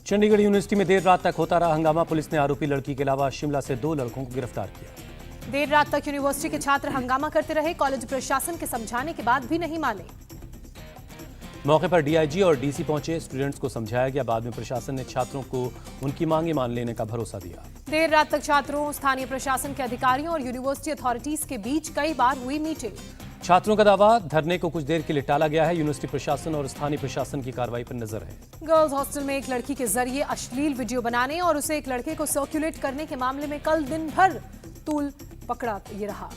Chandigarh university में देर रात तक होता रहा हंगामा। पुलिस ने आरोपी लड़की के अलावा शिमला से 2 लड़कों को गिरफ्तार किया। देर रात तक यूनिवर्सिटी के छात्र हंगामा करते रहे। कॉलेज प्रशासन के समझाने के बाद भी नहीं माने। मौके पर डीआईजी और डीसी पहुंचे। स्टूडेंट्स को समझाया गया। बाद में प्रशासन ने छात्रों को उनकी मांगे मान लेने का भरोसा दिया। देर रात तक छात्रों, स्थानीय प्रशासन के अधिकारियों और यूनिवर्सिटी अथॉरिटीज के बीच कई बार हुई मीटिंग। छात्रों का दावा, धरने को कुछ देर के लिए टाला गया है। यूनिवर्सिटी प्रशासन और स्थानीय प्रशासन की कार्रवाई पर नजर है। गर्ल्स हॉस्टल में एक लड़की के जरिए अश्लील वीडियो बनाने और उसे एक लड़के को सर्कुलेट करने के मामले में कल दिन भर तूल पकड़ा ये रहा।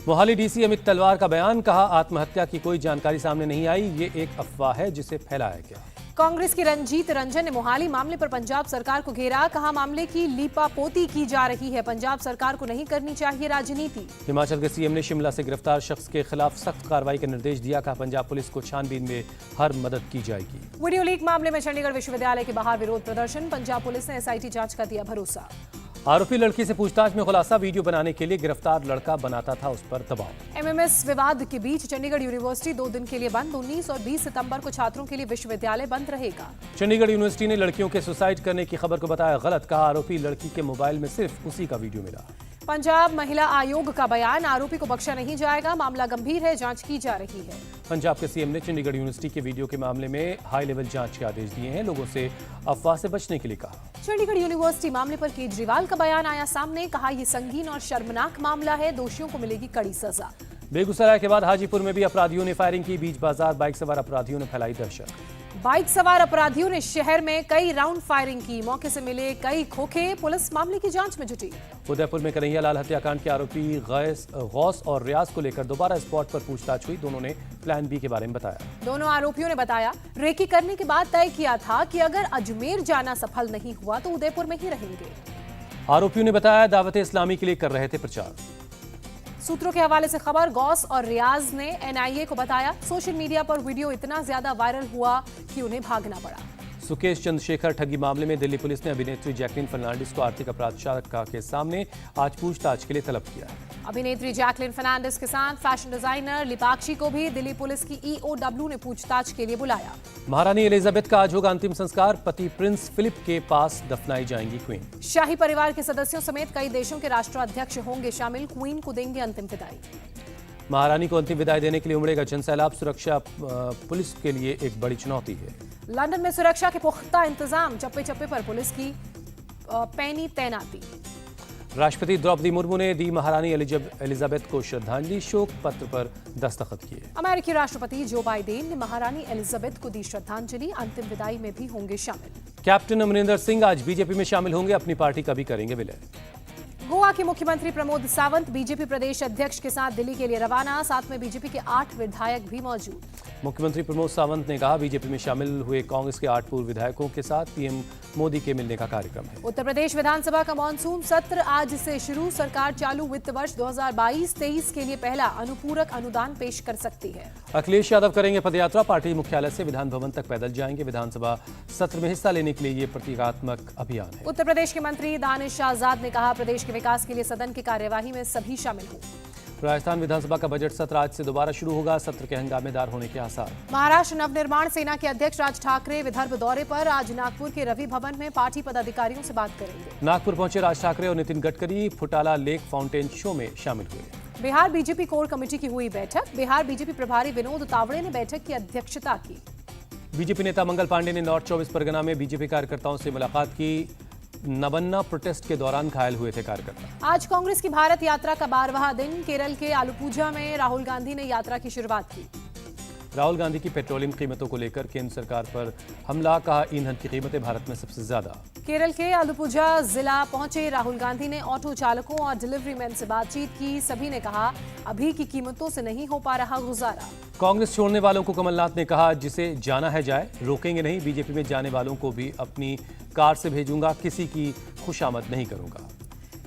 मोहाली डीसी अमित तलवार का बयान, कहा आत्महत्या की कोई जानकारी सामने नहीं आई, ये एक अफवाह है जिसे फैलाया गया। कांग्रेस की रंजीत रंजन ने मोहाली मामले पर पंजाब सरकार को घेरा। कहा मामले की लीपापोती की जा रही है। पंजाब सरकार को नहीं करनी चाहिए राजनीति। हिमाचल के सीएम ने शिमला से गिरफ्तार शख्स के खिलाफ सख्त कार्रवाई के निर्देश दिया। कहा पंजाब पुलिस को छानबीन में हर मदद की जाएगी। वीडियो लीक मामले में चंडीगढ़ विश्वविद्यालय के बाहर विरोध प्रदर्शन। पंजाब पुलिस ने एसआईटी जांच का दिया भरोसा। आरोपी लड़की से पूछताछ में खुलासा, वीडियो बनाने के लिए गिरफ्तार लड़का बनाता था उस पर दबाव। एमएमएस विवाद के बीच चंडीगढ़ यूनिवर्सिटी 2 दिन के लिए बंद। 19 और 20 सितंबर को छात्रों के लिए विश्वविद्यालय बंद रहेगा। चंडीगढ़ यूनिवर्सिटी ने लड़कियों के सुसाइड करने की खबर को बताया गलत। कहा आरोपी लड़की के मोबाइल में सिर्फ उसी का वीडियो मिला। पंजाब महिला आयोग का बयान, आरोपी को बख्शा नहीं जाएगा। मामला गंभीर है, जांच की जा रही है। पंजाब के सीएम ने चंडीगढ़ यूनिवर्सिटी के वीडियो के मामले में हाई लेवल जांच के आदेश दिए हैं। लोगों से अफवाह से बचने के लिए कहा। चंडीगढ़ यूनिवर्सिटी मामले पर केजरीवाल का बयान आया सामने। कहा यह संगीन और शर्मनाक मामला है, दोषियों को मिलेगी कड़ी सजा। बेगूसराय के बाद हाजीपुर में भी अपराधियों ने फायरिंग की। बीच बाजार बाइक सवार अपराधियों ने फैलाई दहशत। बाइक सवार अपराधियों ने शहर में कई राउंड फायरिंग की। मौके से मिले कई खोखे। पुलिस मामले की जांच में जुटी। उदयपुर में कन्हैया लाल हत्याकांड के आरोपी गौस और रियाज को लेकर दोबारा स्पॉट पर पूछताछ हुई। दोनों ने प्लान बी के बारे में बताया। दोनों आरोपियों ने बताया, रेकी करने के बाद तय किया था कि अगर अजमेर जाना सफल नहीं हुआ तो उदयपुर में ही रहेंगे। आरोपियों ने बताया दावत इस्लामी के लिए कर रहे थे प्रचार। सूत्रों के हवाले से खबर, गौस और रियाज ने एनआईए को बताया सोशल मीडिया पर वीडियो इतना ज्यादा वायरल हुआ कि उन्हें भागना पड़ा। सुकेश चंद्रशेखर ठगी मामले में दिल्ली पुलिस ने अभिनेत्री जैकलिन फर्नांडिस को आर्थिक अपराध शाखा के सामने आज पूछताछ के लिए तलब किया है। अभिनेत्री जैकलिन फर्नांडिस के साथ फैशन डिजाइनर लिपाक्षी को भी दिल्ली पुलिस की ईओडब्ल्यू ने पूछताछ के लिए बुलाया। महारानी एलिजाबेथ का आज होगा अंतिम संस्कार। पति प्रिंस फिलिप के पास दफनाई जाएंगी क्वीन। शाही परिवार के सदस्यों समेत कई देशों के राष्ट्राध्यक्ष होंगे शामिल। क्वीन को देंगे अंतिम विदाई। महारानी को अंतिम विदाई देने के लिए उमड़ेगा जनसैलाब। सुरक्षा पुलिस के लिए एक बड़ी चुनौती है। लंदन में सुरक्षा के पुख्ता इंतजाम। चप्पे चप्पे पर पुलिस की पैनी तैनाती। राष्ट्रपति द्रौपदी मुर्मू ने दी महारानी एलिजाबेथ को श्रद्धांजलि। शोक पत्र पर दस्तखत किए। अमेरिकी राष्ट्रपति जो बाइडेन ने महारानी एलिजाबेथ को दी श्रद्धांजलि। अंतिम विदाई में भी होंगे शामिल। कैप्टन अमरिंदर सिंह आज बीजेपी में शामिल होंगे। अपनी पार्टी का भी करेंगे विलय। गोवा के मुख्यमंत्री प्रमोद सावंत बीजेपी प्रदेश अध्यक्ष के साथ दिल्ली के लिए रवाना। साथ में बीजेपी के 8 विधायक भी मौजूद। मुख्यमंत्री प्रमोद सावंत ने कहा बीजेपी में शामिल हुए कांग्रेस के 8 पूर्व विधायकों के साथ पीएम मोदी के मिलने का कार्यक्रम है। उत्तर प्रदेश विधानसभा का मानसून सत्र आज से शुरू। सरकार चालू वित्त वर्ष 2022-23 के लिए पहला अनुपूरक अनुदान पेश कर सकती है। अखिलेश यादव करेंगे पदयात्रा। पार्टी मुख्यालय से विधान भवन तक पैदल जाएंगे। विधानसभा सत्र में हिस्सा लेने के लिए ये प्रतीकात्मक अभियान है। उत्तर प्रदेश के मंत्री दानिश आजाद ने कहा प्रदेश के विकास के लिए सदन की कार्यवाही में सभी शामिल हों। राजस्थान विधानसभा का बजट सत्र आज से दोबारा शुरू होगा। सत्र के हंगामेदार होने के आसार। महाराष्ट्र नवनिर्माण सेना के अध्यक्ष राज ठाकरे विदर्भ दौरे पर। आज नागपुर के रवि भवन में पार्टी पदाधिकारियों से बात करेंगे। नागपुर पहुंचे राज ठाकरे और नितिन गडकरी फुटाला लेक फाउंटेन शो में शामिल हुए। बिहार बीजेपी कोर कमेटी की हुई बैठक। बिहार बीजेपी प्रभारी विनोद तावड़े ने बैठक की अध्यक्षता की। बीजेपी नेता मंगल पांडे ने नॉर्थ 24 परगना में बीजेपी कार्यकर्ताओं से मुलाकात की। नवन्ना प्रोटेस्ट के दौरान घायल हुए थे कार्यकर्ता। आज कांग्रेस की भारत यात्रा का 12वां दिन। केरल के आलुपुझा में राहुल गांधी ने यात्रा की शुरुआत की। राहुल गांधी की पेट्रोलियम कीमतों को लेकर केंद्र सरकार पर हमला। कहा ईंधन की कीमतें भारत में सबसे ज्यादा। केरल के आलुपुझा जिला पहुंचे राहुल गांधी ने ऑटो चालकों और डिलीवरी मैन से बातचीत की। सभी ने कहा अभी की कीमतों से नहीं हो पा रहा गुजारा। कांग्रेस छोड़ने वालों को कमलनाथ ने कहा जिसे जाना है जाए, रोकेंगे नहीं। बीजेपी में जाने वालों को भी अपनी कार से भेजूंगा, किसी की खुशामद नहीं करूंगा।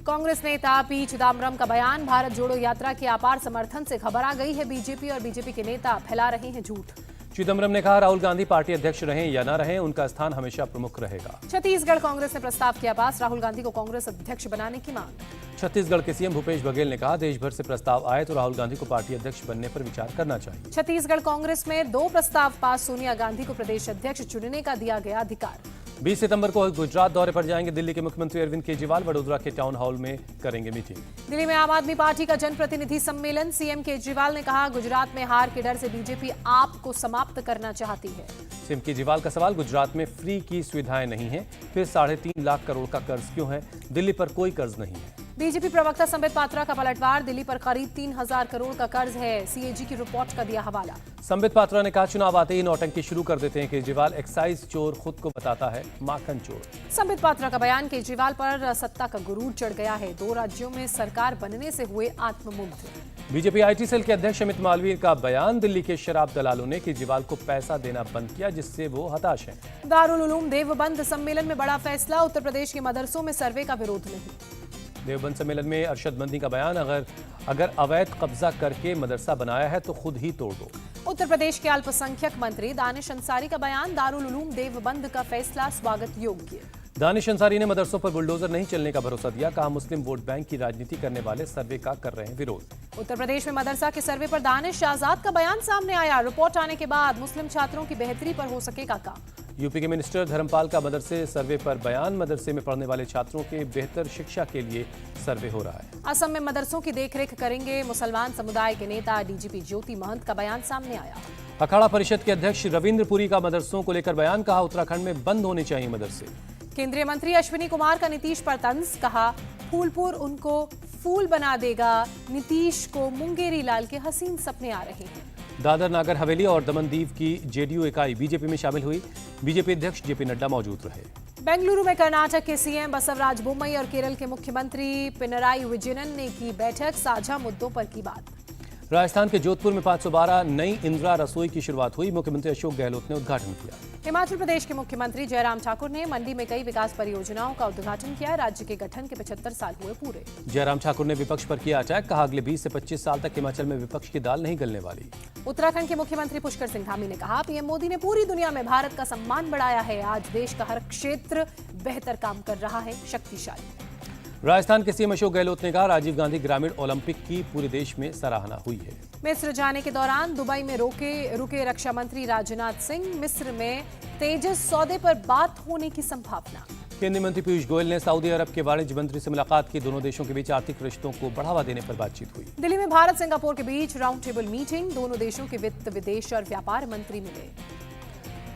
कांग्रेस नेता पी चिदम्बरम का बयान, भारत जोड़ो यात्रा के अपार समर्थन से घबरा गई है बीजेपी और बीजेपी के नेता फैला रहे हैं झूठ। चिदम्बरम ने कहा राहुल गांधी पार्टी अध्यक्ष रहें या न रहें, उनका स्थान हमेशा प्रमुख रहेगा। छत्तीसगढ़ कांग्रेस ने प्रस्ताव किया पास, राहुल गांधी को कांग्रेस अध्यक्ष बनाने की मांग। छत्तीसगढ़ के सीएम भूपेश बघेल ने कहा देश भर से प्रस्ताव आए तो राहुल गांधी को पार्टी अध्यक्ष बनने पर विचार करना चाहिए। छत्तीसगढ़ कांग्रेस में 2 प्रस्ताव पास, सोनिया गांधी को प्रदेश अध्यक्ष चुनने का दिया गया अधिकार। 20 सितंबर को गुजरात दौरे पर जाएंगे दिल्ली के मुख्यमंत्री अरविंद केजरीवाल। वडोदरा के टाउन हॉल में करेंगे मीटिंग। दिल्ली में आम आदमी पार्टी का जनप्रतिनिधि सम्मेलन। सीएम केजरीवाल ने कहा, गुजरात में हार के डर से बीजेपी आप को समाप्त करना चाहती है। सीएम केजरीवाल का सवाल, गुजरात में फ्री की सुविधाएं नहीं है, फिर 3.5 लाख करोड़ का कर्ज क्यों है? दिल्ली पर कोई कर्ज नहीं है। बीजेपी प्रवक्ता संबित पात्रा का पलटवार, दिल्ली पर करीब 3000 करोड़ का कर्ज है। सीएजी की रिपोर्ट का दिया हवाला। संबित पात्रा ने कहा, चुनाव आते ही नौटंकी शुरू कर देते हैं केजरीवाल। एक्साइज चोर खुद को बताता है माखन चोर। संबित पात्रा का बयान, केजरीवाल पर सत्ता का गुरूर चढ़ गया है। 2 राज्यों में सरकार बनने से हुए आत्ममुग्ध। बीजेपी आईटी सेल के अध्यक्ष अमित मालवीय का बयान, दिल्ली के शराब दलालों ने केजरीवाल को पैसा देना बंद किया, जिससे वो हताश हैं। दारुल उलूम देवबंद सम्मेलन में बड़ा फैसला, उत्तर प्रदेश के मदरसों में सर्वे का विरोध नहीं। देवबंद सम्मेलन में अरशद मंदी का बयान, अगर अवैध कब्जा करके मदरसा बनाया है तो खुद ही तोड़ दो। उत्तर प्रदेश के अल्पसंख्यक मंत्री दानिश अंसारी का बयान, दारुल उलूम देवबंद का फैसला स्वागत योग्य। दानिश अंसारी ने मदरसों पर बुलडोजर नहीं चलने का भरोसा दिया। कहा, मुस्लिम वोट बैंक की राजनीति करने वाले सर्वे का कर रहे हैं विरोध। उत्तर प्रदेश में मदरसा के सर्वे पर दानिश आजाद का बयान सामने आया। रिपोर्ट आने के बाद मुस्लिम छात्रों की बेहतरी पर हो सकेगा काम। यूपी के मिनिस्टर धर्मपाल का मदरसे सर्वे पर बयान, मदरसे में पढ़ने वाले छात्रों के बेहतर शिक्षा के लिए सर्वे हो रहा है। असम में मदरसों की देखरेख करेंगे मुसलमान समुदाय के नेता। डीजीपी ज्योति महंत का बयान सामने आया। अखाड़ा परिषद के अध्यक्ष रविंद्र पुरी का मदरसों को लेकर बयान, कहा उत्तराखंड में बंद होने चाहिए मदरसे। केंद्रीय मंत्री अश्विनी कुमार का नीतीश पर तंज, कहा फूलपुर उनको फूल बना देगा। नीतीश को मुंगेरी लाल के हसीन सपने आ रहे हैं। दादर नागर हवेली और दमन दीव की जेडीयू इकाई बीजेपी में शामिल हुई। बीजेपी अध्यक्ष जेपी नड्डा मौजूद रहे। बेंगलुरु में कर्नाटक के सीएम बसवराज बोम्मई और केरल के मुख्यमंत्री पिनराई विजयन ने की बैठक, साझा मुद्दों पर की बात। राजस्थान के जोधपुर में 512 नई इंदिरा रसोई की शुरुआत हुई। मुख्यमंत्री अशोक गहलोत ने उद्घाटन किया। हिमाचल प्रदेश के मुख्यमंत्री जयराम ठाकुर ने मंडी में कई विकास परियोजनाओं का उद्घाटन किया। राज्य के गठन के 75 साल हुए पूरे। जयराम ठाकुर ने विपक्ष पर किया अटैक, कहा अगले 20 से 25 साल तक हिमाचल में विपक्ष की दाल नहीं गलने वाली। उत्तराखंड के मुख्यमंत्री पुष्कर सिंह धामी ने कहा, पीएम मोदी ने पूरी दुनिया में भारत का सम्मान बढ़ाया है। आज देश का हर क्षेत्र बेहतर काम कर रहा है, शक्तिशाली। राजस्थान के सीएम अशोक गहलोत ने कहा, राजीव गांधी ग्रामीण ओलंपिक की पूरे देश में सराहना हुई है। मिस्र जाने के दौरान दुबई में रुके रक्षा मंत्री राजनाथ सिंह। मिस्र में तेजस सौदे पर बात होने की संभावना। केंद्रीय मंत्री पीयूष गोयल ने सऊदी अरब के वाणिज्य मंत्री से मुलाकात की। दोनों देशों के बीच आर्थिक रिश्तों को बढ़ावा देने पर बातचीत हुई। दिल्ली में भारत सिंगापुर के बीच राउंड टेबल मीटिंग। दोनों देशों के वित्त, विदेश और व्यापार मंत्री मिले।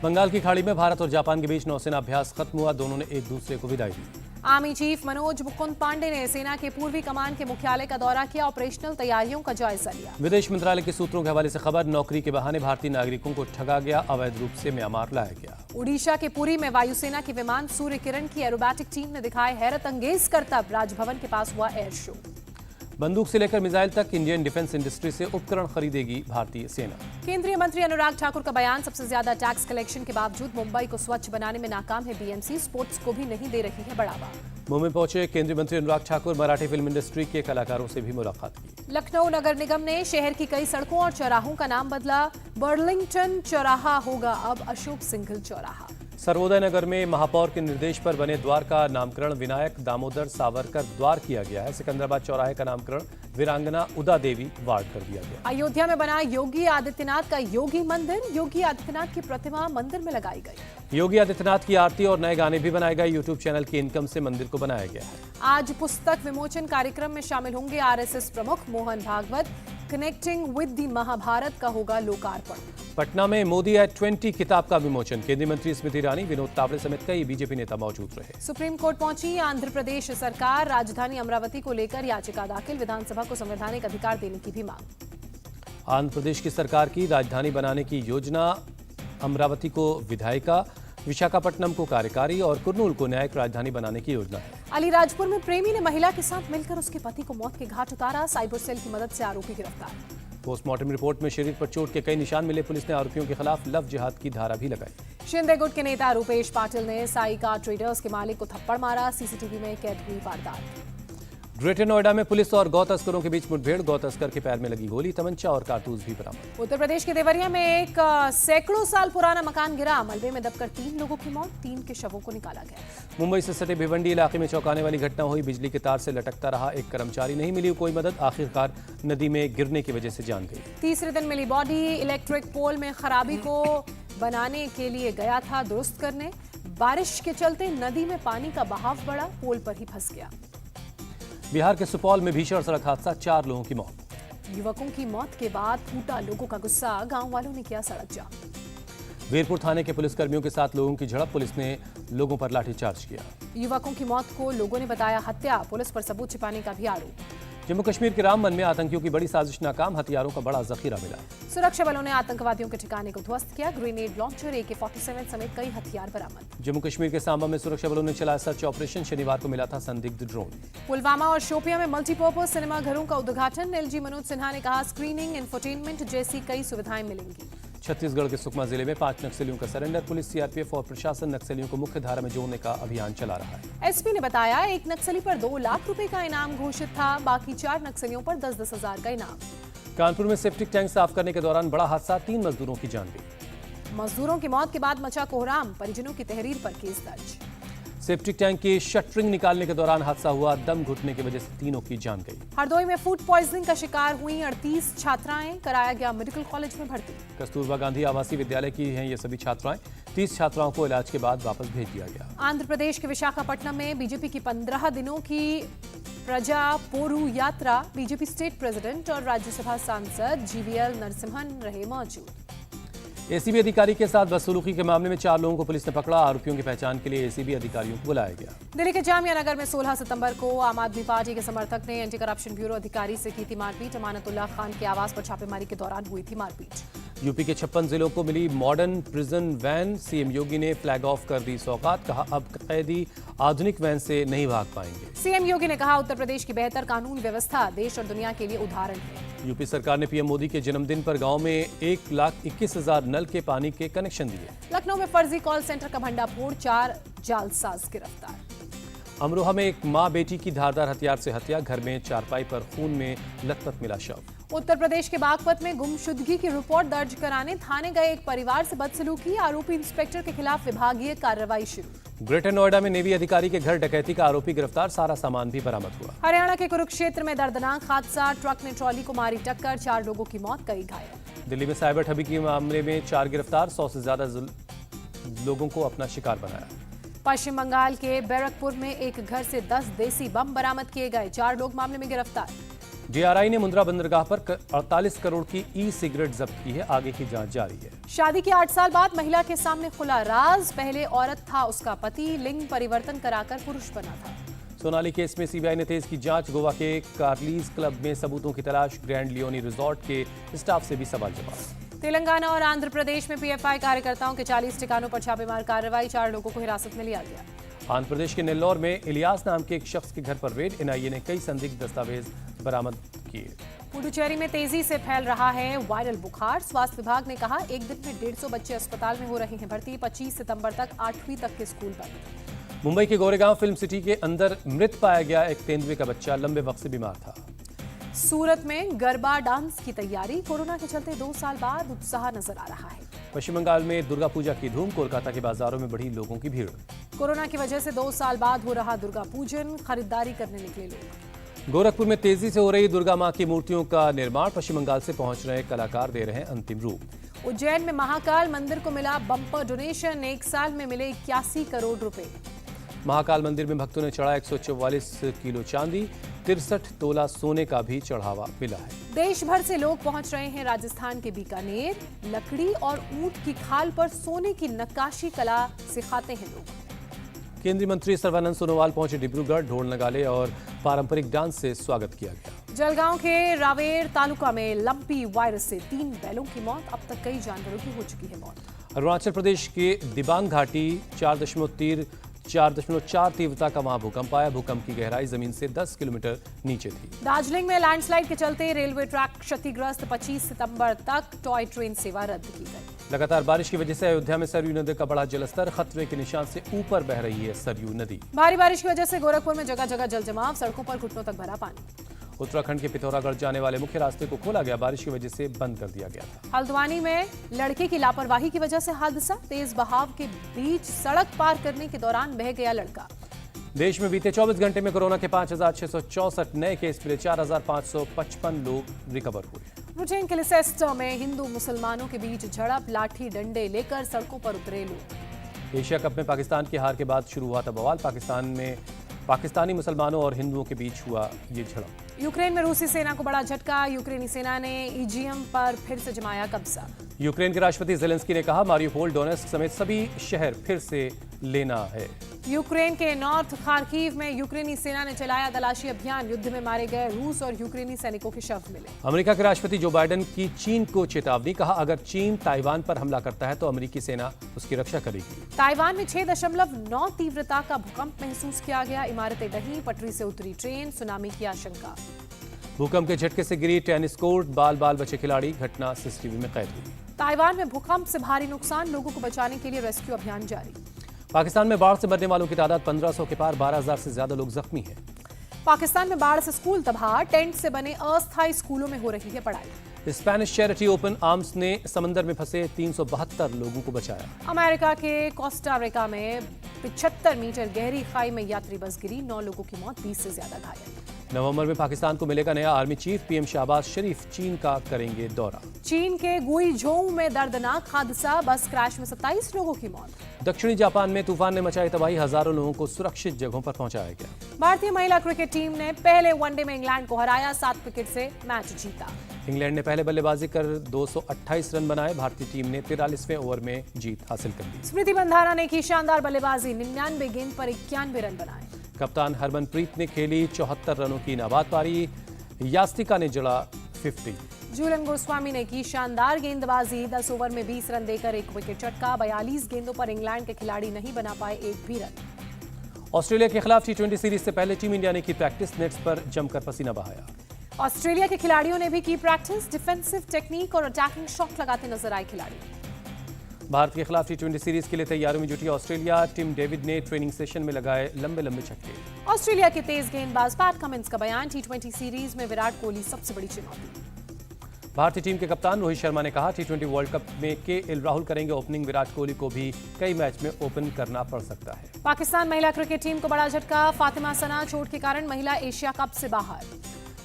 बंगाल की खाड़ी में भारत और जापान के बीच नौसेना अभ्यास खत्म हुआ। दोनों ने एक दूसरे को विदाई दी। आर्मी चीफ मनोज मुकुंद पांडे ने सेना के पूर्वी कमान के मुख्यालय का दौरा किया। ऑपरेशनल तैयारियों का जायजा लिया। विदेश मंत्रालय के सूत्रों के हवाले से खबर, नौकरी के बहाने भारतीय नागरिकों को ठगा गया, अवैध रूप से म्यांमार लाया गया। उड़ीसा के पुरी में वायुसेना के विमान सूर्य किरण की एरोबैटिक टीम ने दिखाए हैरत अंगेज करतब। राजभवन के पास हुआ एयर शो। बंदूक से लेकर मिसाइल तक इंडियन डिफेंस इंडस्ट्री से उपकरण खरीदेगी भारतीय सेना। केंद्रीय मंत्री अनुराग ठाकुर का बयान, सबसे ज्यादा टैक्स कलेक्शन के बावजूद मुंबई को स्वच्छ बनाने में नाकाम है बीएमसी। स्पोर्ट्स को भी नहीं दे रही है बढ़ावा। मुंबई पहुंचे केंद्रीय मंत्री अनुराग ठाकुर, मराठी फिल्म इंडस्ट्री के कलाकारों से भी मुलाकात की। लखनऊ नगर निगम ने शहर की कई सड़कों और चौराहों का नाम बदला। बर्लिंगटन चौराहा होगा अब अशोक सिंघल चौराहा। सर्वोदय नगर में महापौर के निर्देश पर बने द्वार का नामकरण विनायक दामोदर सावरकर द्वार किया गया है। सिकंदराबाद चौराहे का नामकरण वीरांगना उदा देवी वार्ड कर दिया गया। अयोध्या में बना योगी आदित्यनाथ का योगी मंदिर। योगी आदित्यनाथ की प्रतिमा मंदिर में लगाई गई। योगी आदित्यनाथ की आरती और नए गाने भी बनाए गए। यूट्यूब चैनल की इनकम से मंदिर को बनाया गया है। आज पुस्तक विमोचन कार्यक्रम में शामिल होंगे आरएसएस प्रमुख Mohan Bhagwat. Connecting with the Mahabharat का होगा लोकार्पण। पटना में मोदी एट 20 किताब का विमोचन। केंद्रीय मंत्री स्मृति ईरानी, विनोद तावड़े समेत कई बीजेपी नेता मौजूद रहे। सुप्रीम कोर्ट पहुंची आंध्र प्रदेश सरकार। राजधानी अमरावती को लेकर याचिका दाखिल। विधानसभा को संवैधानिक अधिकार देने की भी मांग। आंध्र प्रदेश की सरकार की राजधानी बनाने की योजना, अमरावती को विधायिका, विशाखापट्टनम को कार्यकारी और कुर्नूल को न्यायिक राजधानी बनाने की योजना है। अलीराजपुर में प्रेमी ने महिला के साथ मिलकर उसके पति को मौत के घाट उतारा। साइबर सेल की मदद से आरोपी गिरफ्तार। पोस्टमार्टम रिपोर्ट में शरीर पर चोट के कई निशान मिले। पुलिस ने आरोपियों के खिलाफ लव जिहाद की धारा भी लगाई। शिंदे गुट के नेता रूपेश पाटिल ने साई कार ट्रेडर्स के मालिक को थप्पड़ मारा। सीसीटीवी में कैद हुई वारदात। ग्रेटर नोएडा में पुलिस और गौ तस्करों के बीच मुठभेड़। गौ तस्कर के पैर में लगी गोली, तमंचा और कारतूस भी बरामद। उत्तर प्रदेश के देवरिया में एक सैकड़ों साल पुराना मकान गिरा। मलबे में दबकर 3 लोगों की मौत। 3 के शवों को निकाला गया। मुंबई से सटे भिवंडी इलाके में चौंकाने वाली घटना हुई। बिजली के तार से लटकता रहा एक कर्मचारी, नहीं मिली कोई मदद। आखिरकार नदी में गिरने की वजह से जान गई। तीसरे दिन मिली बॉडी। इलेक्ट्रिक पोल में खराबी को बनाने के लिए गया था दुरुस्त करने। बारिश के चलते नदी में पानी का बहाव बढ़ा, पोल पर ही फंस गया। बिहार के सुपौल में भीषण सड़क हादसा, 4 लोगों की मौत। युवकों की मौत के बाद फूटा लोगों का गुस्सा, गांव वालों ने किया सड़क जाम। वीरपुर थाने के पुलिसकर्मियों के साथ लोगों की झड़प, पुलिस ने लोगों पर लाठीचार्ज किया। युवकों की मौत को लोगों ने बताया हत्या, पुलिस पर सबूत छिपाने का भी आरोप। जम्मू कश्मीर के रामबन में आतंकियों की बड़ी साजिश नाकाम, हथियारों का बड़ा जखीरा मिला। सुरक्षा बलों ने आतंकवादियों के ठिकाने को ध्वस्त किया, ग्रेनेड लॉन्चर, AK-47 समेत कई हथियार बरामद। जम्मू कश्मीर के सांबा में सुरक्षा बलों ने चलाया सर्च ऑपरेशन, शनिवार को मिला था संदिग्ध ड्रोन। पुलवामा और शोपियां में मल्टीपर्पज सिनेमा घरों का उद्घाटन, LG मनोज सिन्हा ने कहा स्क्रीनिंग, इंफोटेनमेंट जैसी कई सुविधाएं मिलेंगी। छत्तीसगढ़ के सुकमा जिले में 5 नक्सलियों का सरेंडर, पुलिस, CRPF और प्रशासन नक्सलियों को मुख्य धारा में जोड़ने का अभियान चला रहा है। SP ने बताया एक नक्सली पर 2 लाख रुपए का इनाम घोषित था, बाकी 4 नक्सलियों पर 10-10 हजार का इनाम। कानपुर में सेप्टिक टैंक साफ करने के दौरान बड़ा हादसा, 3 मजदूरों की जान गई। मजदूरों की मौत के बाद मचा कोहराम, परिजनों की तहरीर पर केस दर्ज। सेप्टिक टैंक की शटरिंग निकालने के दौरान हादसा हुआ, दम घुटने की वजह से 3 की जान गई। हरदोई में फूड पॉइजनिंग का शिकार हुई 38 छात्राएं, कराया गया मेडिकल कॉलेज में भर्ती। कस्तूरबा गांधी आवासीय विद्यालय की हैं ये सभी छात्राएं, 30 छात्राओं को इलाज के बाद वापस भेज दिया गया। आंध्र प्रदेश के विशाखापट्टनम में बीजेपी की 15 दिनों की प्रजा पोरू यात्रा, बीजेपी स्टेट प्रेसिडेंट और राज्यसभा सांसद GVL नरसिम्हन रहे मौजूद। ACB अधिकारी के साथ बदसलूकी के मामले में 4 लोगों को पुलिस ने पकड़ा, आरोपियों की पहचान के लिए ACB अधिकारियों को बुलाया गया। दिल्ली के जामिया नगर में 16 सितंबर को आम आदमी पार्टी के समर्थक ने एंटी करप्शन ब्यूरो अधिकारी से की थी मारपीट, अमानतुल्लाह खान के आवास पर छापेमारी के दौरान हुई थी मारपीट। यूपी के 56 जिलों को मिली मॉडर्न प्रिजन वैन, CM योगी ने फ्लैग ऑफ कर दी सौगात, कहा अब कैदी आधुनिक वैन से नहीं भाग पाएंगे। CM योगी ने कहा उत्तर प्रदेश की बेहतर कानून व्यवस्था देश और दुनिया के लिए उदाहरण है। यूपी सरकार ने PM मोदी के जन्मदिन पर गांव में 1,21,000 नल के पानी के कनेक्शन दिए। लखनऊ में फर्जी कॉल सेंटर का भंडाफोड़, 4 जालसाज गिरफ्तार। अमरोहा में एक मां बेटी की धारदार हथियार से हत्या, घर में चारपाई पर खून में लथपथ मिला शव। उत्तर प्रदेश के बागपत में गुमशुदगी की रिपोर्ट दर्ज कराने थाने गए एक परिवार से बदसलूकी, आरोपी इंस्पेक्टर के खिलाफ विभागीय कार्रवाई शुरू। ग्रेटर नोएडा में नेवी अधिकारी के घर डकैती का आरोपी गिरफ्तार, सारा सामान भी बरामद हुआ। हरियाणा के कुरुक्षेत्र में दर्दनाक हादसा, ट्रक ने ट्रॉली को मारी टक्कर, 4 लोगों की मौत, कई घायल। दिल्ली में साइबर ठगी के मामले में 4 गिरफ्तार, 100 से ज्यादा लोगों को अपना शिकार बनाया। पश्चिम बंगाल के बैरकपुर में एक घर से 10 देसी बम बरामद किए गए, 4 लोग मामले में गिरफ्तार। DRI ने मुंद्रा बंदरगाह पर 48 करोड़ की E-सिगरेट जब्त की है, आगे की जांच जारी है। शादी के 8 साल बाद महिला के सामने खुला राज, पहले औरत था उसका पति, लिंग परिवर्तन कराकर पुरुष बना था। सोनाली केस में CBI ने तेज की जांच, गोवा के कार्लीज क्लब में सबूतों की तलाश, ग्रैंड लियोनी रिजॉर्ट के स्टाफ से भी सवाल जवाब। तेलंगाना और आंध्र प्रदेश में PFI कार्यकर्ताओं के 40 ठिकानों पर छापेमार कार्रवाई, 4 लोगों को हिरासत में लिया गया। आंध्र प्रदेश के नेल्लौर में इलियास नाम के एक शख्स के घर पर रेड, NIA ने कई संदिग्ध दस्तावेज बरामद किए। पुडुचेरी में तेजी से फैल रहा है वायरल बुखार, स्वास्थ्य विभाग ने कहा एक दिन में 150 बच्चे अस्पताल में हो रहे हैं भर्ती, 25 सितंबर तक 8वीं तक के स्कूल बंद। मुंबई के गोरेगांव फिल्म सिटी के अंदर मृत पाया गया एक तेंदुए का बच्चा, लंबे वक्त से बीमार था। सूरत में गरबा डांस की तैयारी, कोरोना के चलते 2 साल बाद उत्साह नजर आ रहा है। पश्चिम बंगाल में दुर्गा पूजा की धूम, कोलकाता के बाजारों में बढ़ी लोगों की भीड़। कोरोना की वजह से 2 साल बाद हो रहा दुर्गा पूजन, खरीदारी करने निकले लोग। गोरखपुर में तेजी से हो रही दुर्गा मां की मूर्तियों का निर्माण, पश्चिम बंगाल से पहुंच रहे कलाकार दे रहे हैं अंतिम रूप। उज्जैन में महाकाल मंदिर को मिला बम्पर डोनेशन, 1 साल में मिले 81 करोड़ रुपए। महाकाल मंदिर में भक्तों ने चढ़ा 144 किलो चांदी, 63 तोला सोने का भी चढ़ावा मिला है। देश भर से लोग पहुंच रहे हैं राजस्थान के बीकानेर, लकड़ी और ऊंट की खाल पर सोने की नक्काशी कला सिखाते हैं लोग। केंद्रीय मंत्री सर्बानंद सोनोवाल पहुंचे डिब्रूगढ़, ढोल नगाले और पारंपरिक डांस से स्वागत किया गया। जलगांव के रावेर तालुका में लंपी वायरस से 3 बैलों की मौत, अब तक कई जानवरों की हो चुकी है मौत। अरुणाचल प्रदेश के दिबांग घाटी 4.4 तीव्रता का वहां भूकंप आया, भूकंप की गहराई जमीन से 10 किलोमीटर नीचे थी। दार्जिलिंग में लैंडस्लाइड के चलते रेलवे ट्रैक क्षतिग्रस्त, 25 सितंबर तक टॉय ट्रेन सेवा रद्द की गई। लगातार बारिश की वजह से अयोध्या में सरयू नदी का बढ़ा जलस्तर, खतरे के निशान से ऊपर बह रही है सरयू नदी। भारी बारिश की वजह से गोरखपुर में जगह जगह जलजमाव, सड़कों पर घुटनों तक भरा पानी। उत्तराखंड के पिथौरागढ़ जाने वाले मुख्य रास्ते को खोला गया, बारिश की वजह से बंद कर दिया गया था। हल्द्वानी में लड़के की लापरवाही की वजह से हादसा, तेज बहाव के बीच सड़क पार करने के दौरान बह गया लड़का। देश में बीते 24 घंटे में कोरोना के 5,664 नए केस मिले, 4,555 लोग रिकवर हुए। ब्रिटेन के लिसेस्टर में हिंदू मुसलमानों के बीच झड़प, लाठी डंडे लेकर सड़कों पर उतरे लोग। एशिया कप में पाकिस्तान की हार के बाद शुरू हुआ था बवाल। पाकिस्तानी मुसलमानों और हिंदुओं के बीच हुआ ये झड़प। यूक्रेन में रूसी सेना को बड़ा झटका। यूक्रेनी सेना ने ईजीएम पर फिर से जमाया कब्जा। यूक्रेन के राष्ट्रपति ज़ेलेंस्की ने कहा, मारियोपोल, डोनेस्क समेत सभी शहर फिर से लेना है। यूक्रेन के नॉर्थ खार्किव में यूक्रेनी सेना ने चलाया तलाशी अभियान। युद्ध में मारे गए रूस और यूक्रेनी सैनिकों के शव मिले। अमेरिका के राष्ट्रपति जो बाइडेन की चीन को चेतावनी। कहा, अगर चीन ताइवान पर हमला करता है तो अमेरिकी सेना उसकी रक्षा करेगी। ताइवान में 6.9 तीव्रता का भूकंप महसूस किया गया। इमारतें ढही, पटरी से उतरी ट्रेन, सुनामी की आशंका। भूकंप के झटके से गिरी टेनिस कोर्ट, बाल बचे खिलाड़ी। घटना सीसीटीवी में कैद हुई। ताइवान में भूकंप से भारी नुकसान, लोगों को बचाने के लिए रेस्क्यू अभियान जारी। पाकिस्तान में बाढ़ से मरने वालों की तादाद 1500 के पार, 12,000 से ज्यादा लोग जख्मी हैं। पाकिस्तान में बाढ़ से स्कूल तबाह, टेंट से बने अस्थायी स्कूलों में हो रही है पढ़ाई। स्पेनिश चैरिटी ओपन आर्म्स ने समंदर में फंसे 372 लोगों को बचाया। अमेरिका के कोस्टा रिका में 75 मीटर गहरी खाई में यात्री बस गिरी, 9 लोगों की मौत, 20 से ज्यादा घायल। नवंबर में पाकिस्तान को मिलेगा नया आर्मी चीफ। पीएम शहबाज शरीफ चीन का करेंगे दौरा। चीन के गुइझोउ में दर्दनाक हादसा, बस क्रैश में 27 लोगों की मौत। दक्षिणी जापान में तूफान ने मचाई तबाही, हजारों लोगों को सुरक्षित जगहों पर पहुंचाया गया। भारतीय महिला क्रिकेट टीम ने पहले वनडे में इंग्लैंड को हराया, 7 विकेट से मैच जीता। इंग्लैंड ने पहले बल्लेबाजी कर 228 रन बनाए। भारतीय टीम ने 43वें ओवर में जीत हासिल कर ली। स्मृति मंधाना ने की शानदार बल्लेबाजी, 99 गेंद पर 91 रन बनाए। कप्तान हरमनप्रीत ने खेली 74 रनों की नाबाद पारी। यास्तिका ने जड़ा 50। झूलन गोस्वामी ने की शानदार गेंदबाजी, 10 ओवर में 20 रन देकर 1 विकेट चटका। 42 गेंदों पर इंग्लैंड के खिलाड़ी नहीं बना पाए एक भी रन। ऑस्ट्रेलिया के खिलाफ T20 सीरीज से पहले टीम इंडिया ने की प्रैक्टिस, नेट्स पर जमकर पसीना बहाया। ऑस्ट्रेलिया के खिलाड़ियों ने भी की प्रैक्टिस, डिफेंसिव टेक्निक और अटैकिंग शॉट लगाते नजर आए खिलाड़ी। भारत के खिलाफ T20 सीरीज के लिए तैयारियों में जुटी ऑस्ट्रेलिया। टिम डेविड ने ट्रेनिंग सेशन में लगाए लंबे छक्के। ऑस्ट्रेलिया के तेज गेंदबाज पैट कमिंस का बयान, T20 सीरीज में विराट कोहली सबसे बड़ी चुनौती। भारतीय टीम के कप्तान रोहित शर्मा ने कहा, T20 वर्ल्ड कप में KL राहुल करेंगे ओपनिंग। विराट कोहली को भी कई मैच में ओपन करना पड़ सकता है। पाकिस्तान महिला क्रिकेट टीम को बड़ा झटका, फातिमा सना चोट के कारण महिला एशिया कप से बाहर।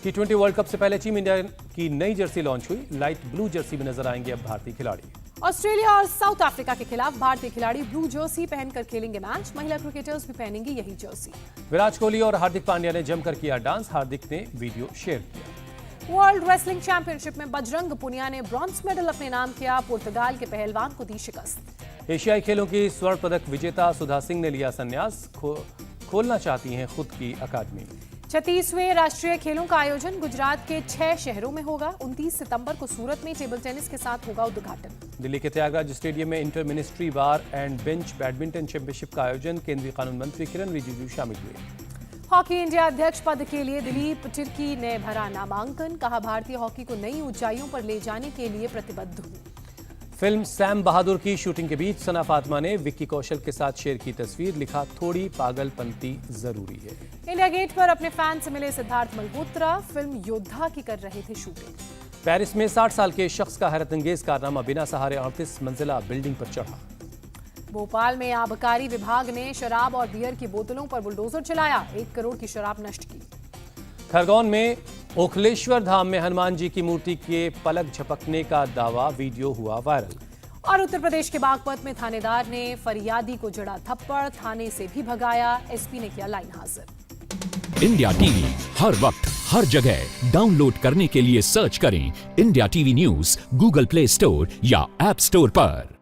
T20 वर्ल्ड कप से पहले टीम इंडिया की नई जर्सी लॉन्च हुई। लाइट ब्लू जर्सी में नजर आएंगे अब भारतीय खिलाड़ी। ऑस्ट्रेलिया और साउथ अफ्रीका के खिलाफ भारतीय खिलाड़ी ब्लू जर्सी पहनकर खेलेंगे मैच। महिला क्रिकेटर्स भी पहनेंगे यही जर्सी। विराट कोहली और हार्दिक पांड्या ने जमकर किया डांस। हार्दिक ने वीडियो शेयर किया। वर्ल्ड रेसलिंग चैंपियनशिप में बजरंग पुनिया ने ब्रॉन्ज मेडल अपने नाम किया। पुर्तगाल के पहलवान को दी शिकस्त। एशियाई खेलों की स्वर्ण पदक विजेता सुधा सिंह ने लिया संन्यास। खोलना चाहती हैं खुद की अकादमी। 36वें राष्ट्रीय खेलों का आयोजन गुजरात के 6 शहरों में होगा। 29 सितंबर को सूरत में टेबल टेनिस के साथ होगा उद्घाटन। दिल्ली के त्यागराज स्टेडियम में inter ministry bar and bench badminton championship का आयोजन। केंद्रीय कानून मंत्री किरण रिजिजू शामिल हुए। हॉकी इंडिया अध्यक्ष पद के लिए दिलीप तिर्की ने भरा नामांकन। कहा, भारतीय हॉकी को नई ऊंचाइयों पर ले जाने के लिए प्रतिबद्ध हूं। फिल्म सैम बहादुर की शूटिंग के बीच सना फातिमा ने विक्की कौशल के साथ शेयर की तस्वीर। लिखा, थोड़ी पागलपंती जरूरी है। इंडिया गेट पर अपने फैन से मिले सिद्धार्थ मल्होत्रा। फिल्म योद्धा की कर रहे थे शूटिंग। पेरिस में 60 साल के शख्स का हैरतअंगेज कारनामा, बिना सहारे 38 मंजिला बिल्डिंग पर चढ़ा। भोपाल में आबकारी विभाग ने शराब और बियर की बोतलों पर बुलडोजर चलाया, 1 करोड़ की शराब नष्ट की। खरगोन में ओखलेश्वर धाम में हनुमान जी की मूर्ति के पलक झपकने का दावा, वीडियो हुआ वायरल। और उत्तर प्रदेश के बागपत में थानेदार ने फरियादी को जड़ा थप्पड़, थाने से भी भगाया। एसपी ने किया लाइन हाजिर। इंडिया टीवी हर वक्त हर जगह डाउनलोड करने के लिए सर्च करें India TV news Google play store या ऐप स्टोर पर।